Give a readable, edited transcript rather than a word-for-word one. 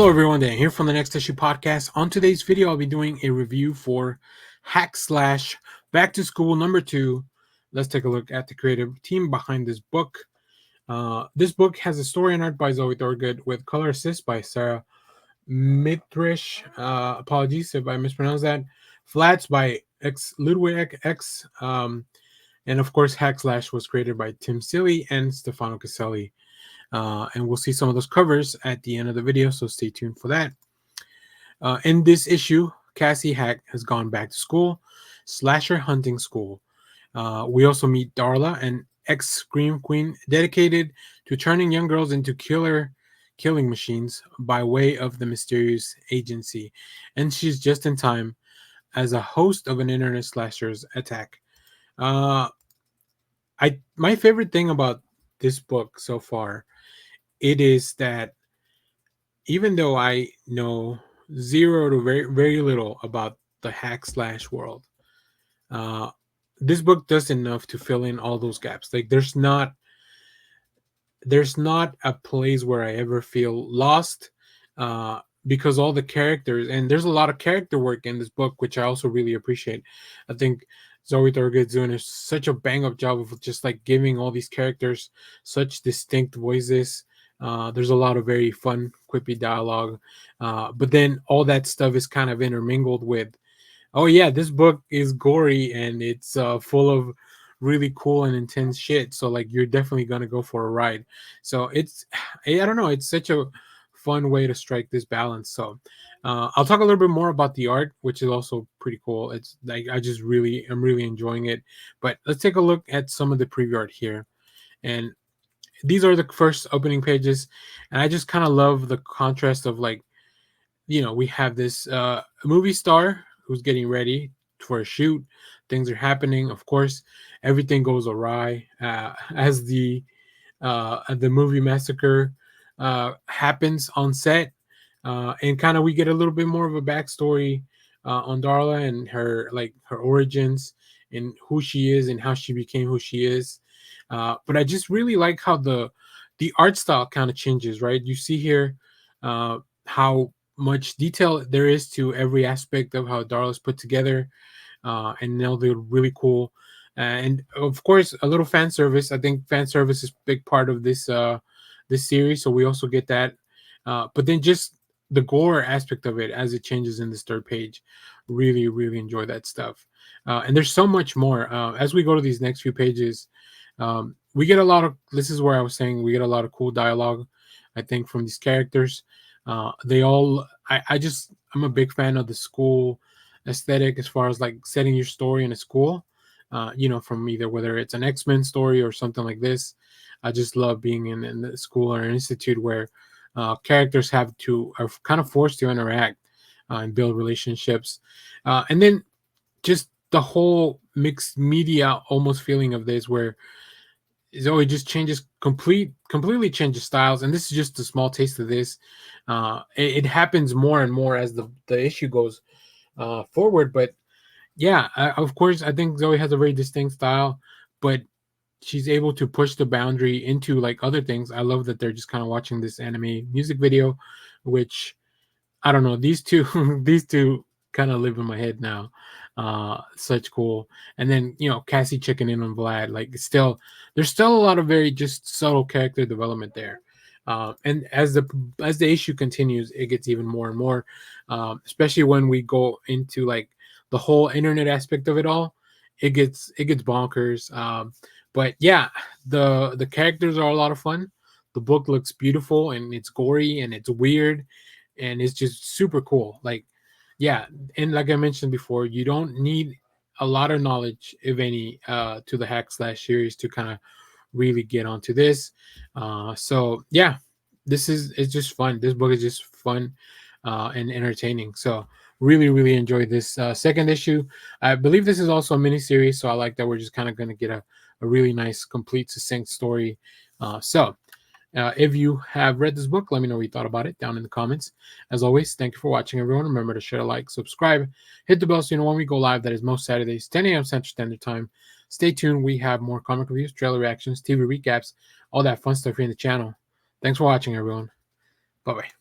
Hello everyone, Dan here from the Next Issue Podcast. On today's video, I'll be doing a review for Hack Slash Back to School #2. Let's take a look at the creative team behind this book. This book has a story and art by ZOE THOROGOOD with color assist by Sarah Mitrish. Apologies if I mispronounced that. Flats by Ludwig X. And of course, Hack Slash was created by Tim Seeley and Stefano Caselli. And we'll see some of those covers at the end of the video, so stay tuned for that. In this issue, Cassie Hack has gone back to school, slasher hunting school. We also meet Darla, an ex-scream queen dedicated to turning young girls into killing machines by way of the mysterious agency. And she's just in time as a host of an internet slashers attack. My favorite thing about this book so far, it is that even though I know zero to very, very little about the hack slash world, this book does enough to fill in all those gaps. Like there's not a place where I ever feel lost, because all the characters, and there's a lot of character work in this book, which I also really appreciate. I think ZOE THOROGOOD's doing such a bang up job of just like giving all these characters such distinct voices. There's a lot of very fun, quippy dialogue, but then all that stuff is kind of intermingled with, oh yeah, this book is gory and it's full of really cool and intense shit. So like you're definitely gonna go for a ride. So it's, I don't know, it's such a fun way to strike this balance. So I'll talk a little bit more about the art, which is also pretty cool. It's like I'm really enjoying it. But let's take a look at some of the preview art here. And these are the first opening pages, and I just kind of love the contrast of, like, you know, we have this movie star who's getting ready for a shoot. Things are happening. Of course, everything goes awry as the movie massacre happens on set, and kind of we get a little bit more of a backstory on Darla and her origins and who she is and how she became who she is. But I just really like how the art style kind of changes, right? You see here how much detail there is to every aspect of how Darla's put together, and now they're really cool. And of course, a little fan service. I think fan service is a big part of this series, so we also get that. But then just the gore aspect of it as it changes in this third page, really, really enjoy that stuff. And there's so much more as we go to these next few pages. We get a lot of, this is where I was saying, we get a lot of cool dialogue, I think, from these characters. They all, I'm a big fan of the school aesthetic as far as like setting your story in a school, you know, from either whether it's an X-Men story or something like this. I just love being in the school or an institute where characters are kind of forced to interact and build relationships. And then just the whole mixed media almost feeling of this, where Zoe just completely changes styles, and this is just a small taste of this. It happens more and more as the issue goes forward. But yeah, of course, I think Zoe has a very distinct style, but she's able to push the boundary into like other things. I love that they're just kind of watching this anime music video, which I don't know, these two these two kind of live in my head now. Such cool. And then, you know, Cassie checking in on Vlad, like there's still a lot of very just subtle character development there. And as the issue continues, it gets even more and more, especially when we go into like the whole internet aspect of it all. It gets bonkers. But yeah, the characters are a lot of fun. The book looks beautiful and it's gory and it's weird and it's just super cool. Like, yeah, and like I mentioned before, you don't need a lot of knowledge, if any, to the hack slash series to kind of really get onto this. So yeah, it's just fun. This book is just fun and entertaining. So really, really enjoyed this second issue. I believe this is also a mini series, so I like that we're just kind of going to get a really nice, complete, succinct story. If you have read this book, let me know what you thought about it down in the comments. As always, thank you for watching, everyone. Remember to share, like, subscribe, hit the bell so you know when we go live. That is most Saturdays, 10 a.m. Central Standard Time. Stay tuned. We have more comic reviews, trailer reactions, TV recaps, all that fun stuff here in the channel. Thanks for watching, everyone. Bye-bye.